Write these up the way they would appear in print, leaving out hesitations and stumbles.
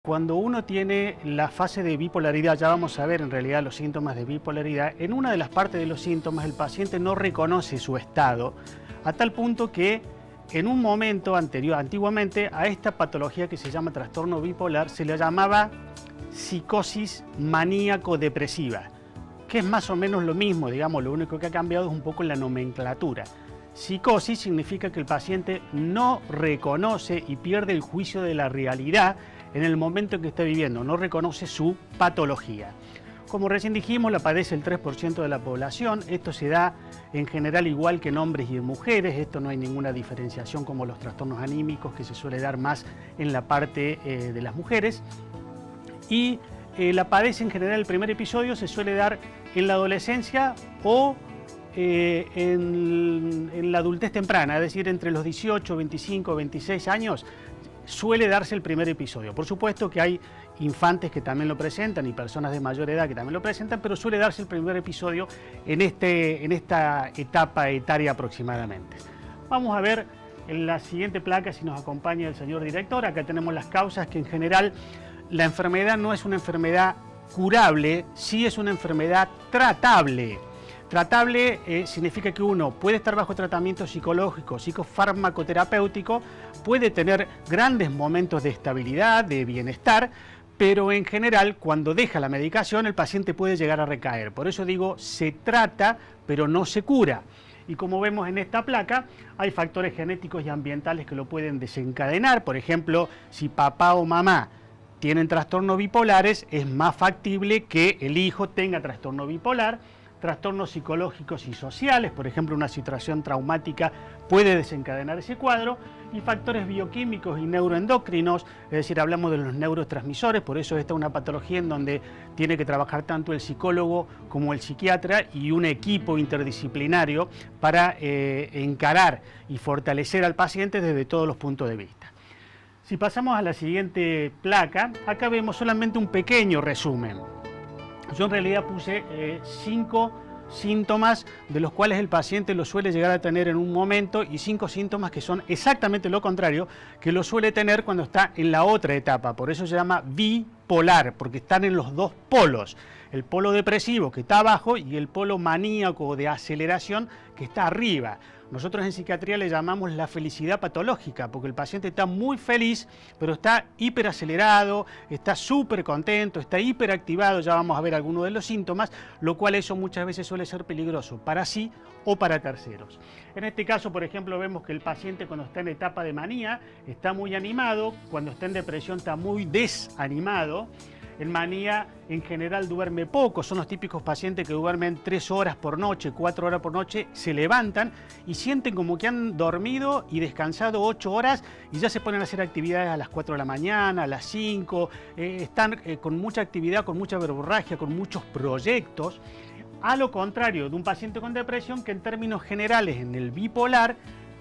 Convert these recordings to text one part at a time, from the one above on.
Cuando uno tiene la fase de bipolaridad, ya vamos a ver en realidad los síntomas de bipolaridad, en una de las partes de los síntomas el paciente no reconoce su estado, a tal punto que en un momento anterior, antiguamente, a esta patología que se llama trastorno bipolar se le llamaba psicosis maníaco-depresiva, que es más o menos lo mismo, digamos, lo único que ha cambiado es un poco la nomenclatura. Psicosis significa que el paciente no reconoce y pierde el juicio de la realidad en el momento en que está viviendo, no reconoce su patología. Como recién dijimos, la padece el 3% de la población. Esto se da en general igual que en hombres y en mujeres. Esto no hay ninguna diferenciación como los trastornos anímicos, que se suele dar más en la parte de las mujeres. Y la padece en general, el primer episodio se suele dar en la adolescencia o en la adultez temprana, es decir, entre los 18, 25, 26 años, suele darse el primer episodio. Por supuesto que hay infantes que también lo presentan y personas de mayor edad que también lo presentan, pero suele darse el primer episodio en esta etapa etaria aproximadamente. Vamos a ver en la siguiente placa si nos acompaña el señor director. Acá tenemos las causas, que en general la enfermedad no es una enfermedad curable, sí es una enfermedad tratable. Tratable significa que uno puede estar bajo tratamiento psicológico, psicofarmacoterapéutico, puede tener grandes momentos de estabilidad, de bienestar, pero en general cuando deja la medicación el paciente puede llegar a recaer. Por eso digo, se trata, pero no se cura. Y como vemos en esta placa, hay factores genéticos y ambientales que lo pueden desencadenar. Por ejemplo, si papá o mamá tienen trastornos bipolares, es más factible que el hijo tenga trastorno bipolar. Trastornos psicológicos y sociales, por ejemplo, una situación traumática puede desencadenar ese cuadro, y factores bioquímicos y neuroendocrinos, es decir, hablamos de los neurotransmisores. Por eso esta es una patología en donde tiene que trabajar tanto el psicólogo como el psiquiatra y un equipo interdisciplinario para encarar y fortalecer al paciente desde todos los puntos de vista. Si pasamos a la siguiente placa, acá vemos solamente un pequeño resumen. Yo en realidad puse 5 síntomas de los cuales el paciente lo suele llegar a tener en un momento y 5 síntomas que son exactamente lo contrario, que lo suele tener cuando está en la otra etapa. Por eso se llama bipolar, porque están en los dos polos. El polo depresivo, que está abajo, y el polo maníaco de aceleración, que está arriba. Nosotros en psiquiatría le llamamos la felicidad patológica, porque el paciente está muy feliz, pero está hiperacelerado, está súper contento, está hiperactivado. Ya vamos a ver algunos de los síntomas, lo cual eso muchas veces suele ser peligroso para sí o para terceros. En este caso, por ejemplo, vemos que el paciente cuando está en etapa de manía está muy animado, cuando está en depresión está muy desanimado. En manía, en general, duerme poco. Son los típicos pacientes que duermen 3 horas por noche, 4 horas por noche, se levantan y sienten como que han dormido y descansado 8 horas y ya se ponen a hacer actividades a las 4 de la mañana, a las 5, están con mucha actividad, con mucha verborragia, con muchos proyectos. A lo contrario de un paciente con depresión, que en términos generales en el bipolar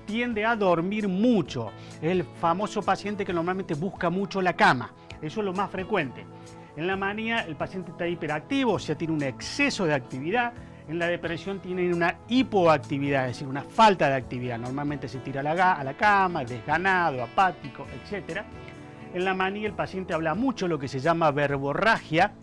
tiende a dormir mucho. Es el famoso paciente que normalmente busca mucho la cama. Eso es lo más frecuente. En la manía el paciente está hiperactivo, o sea, tiene un exceso de actividad. En la depresión tiene una hipoactividad, es decir, una falta de actividad. Normalmente se tira a la cama, desganado, apático, etc. En la manía el paciente habla mucho, lo que se llama verborragia.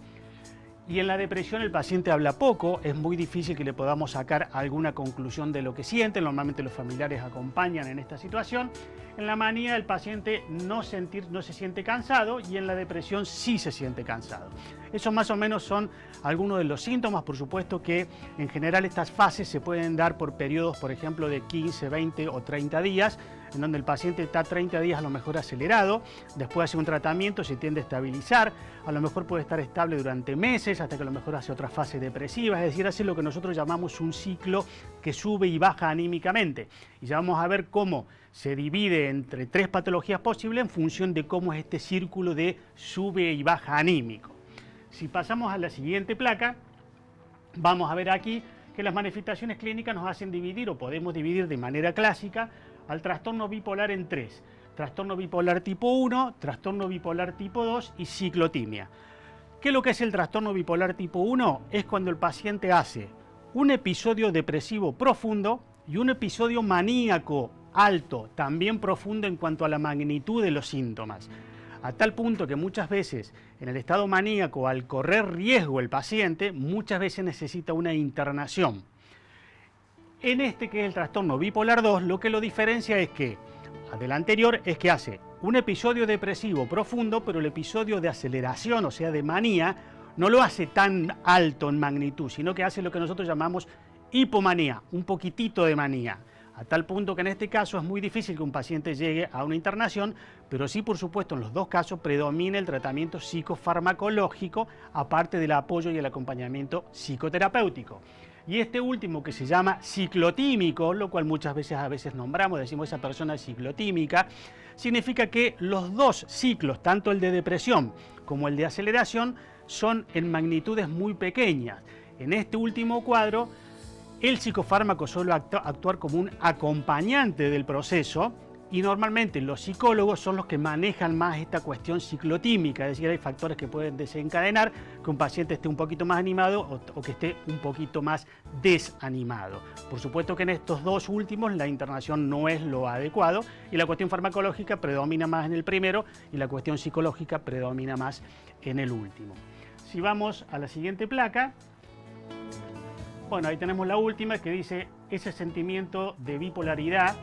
Y en la depresión el paciente habla poco, es muy difícil que le podamos sacar alguna conclusión de lo que siente. Normalmente los familiares acompañan en esta situación. En la manía el paciente no se siente cansado, y en la depresión sí se siente cansado. Esos más o menos son algunos de los síntomas. Por supuesto que en general estas fases se pueden dar por periodos, por ejemplo, de 15, 20 o 30 días, en donde el paciente está 30 días a lo mejor acelerado, después hace un tratamiento, se tiende a estabilizar, a lo mejor puede estar estable durante meses, hasta que a lo mejor hace otra fase depresiva, es decir, hace lo que nosotros llamamos un ciclo que sube y baja anímicamente. Y ya vamos a ver cómo se divide entre 3 patologías posibles en función de cómo es este círculo de sube y baja anímico. Si pasamos a la siguiente placa, vamos a ver aquí que las manifestaciones clínicas nos hacen dividir, o podemos dividir de manera clásica, al trastorno bipolar en 3. Trastorno bipolar tipo 1, trastorno bipolar tipo 2 y ciclotimia. ¿Qué es lo que es el trastorno bipolar tipo 1? Es cuando el paciente hace un episodio depresivo profundo y un episodio maníaco alto, también profundo en cuanto a la magnitud de los síntomas. a tal punto que muchas veces en el estado maníaco, al correr riesgo el paciente, muchas veces necesita una internación. En este, que es el trastorno bipolar 2, lo que lo diferencia es que, del anterior, es que hace un episodio depresivo profundo, pero el episodio de aceleración, o sea, de manía, no lo hace tan alto en magnitud, sino que hace lo que nosotros llamamos hipomanía, un poquitito de manía. A tal punto que en este caso es muy difícil que un paciente llegue a una internación, pero sí, por supuesto, en los dos casos predomina el tratamiento psicofarmacológico, aparte del apoyo y el acompañamiento psicoterapéutico. Y este último, que se llama ciclotímico, lo cual muchas veces nombramos, decimos esa persona es ciclotímica, significa que los dos ciclos, tanto el de depresión como el de aceleración, son en magnitudes muy pequeñas. En este último cuadro, el psicofármaco suele actuar como un acompañante del proceso, y normalmente los psicólogos son los que manejan más esta cuestión ciclotímica, es decir, hay factores que pueden desencadenar que un paciente esté un poquito más animado o que esté un poquito más desanimado. Por supuesto que en estos dos últimos la internación no es lo adecuado y la cuestión farmacológica predomina más en el primero y la cuestión psicológica predomina más en el último. Si vamos a la siguiente placa, bueno, ahí tenemos la última, que dice ese sentimiento de bipolaridad,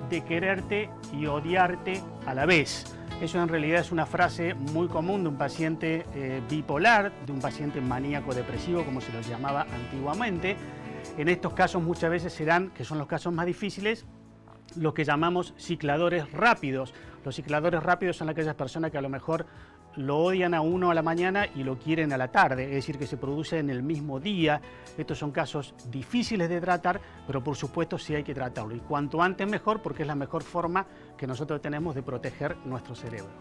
de quererte y odiarte a la vez. Eso en realidad es una frase muy común de un paciente bipolar, de un paciente maníaco depresivo, como se los llamaba antiguamente. En estos casos muchas veces serán, que son los casos más difíciles, los que llamamos cicladores rápidos. Los cicladores rápidos son aquellas personas que a lo mejor lo odian a uno a la mañana y lo quieren a la tarde, es decir, que se produce en el mismo día. Estos son casos difíciles de tratar, pero por supuesto sí hay que tratarlo. Y cuanto antes mejor, porque es la mejor forma que nosotros tenemos de proteger nuestro cerebro.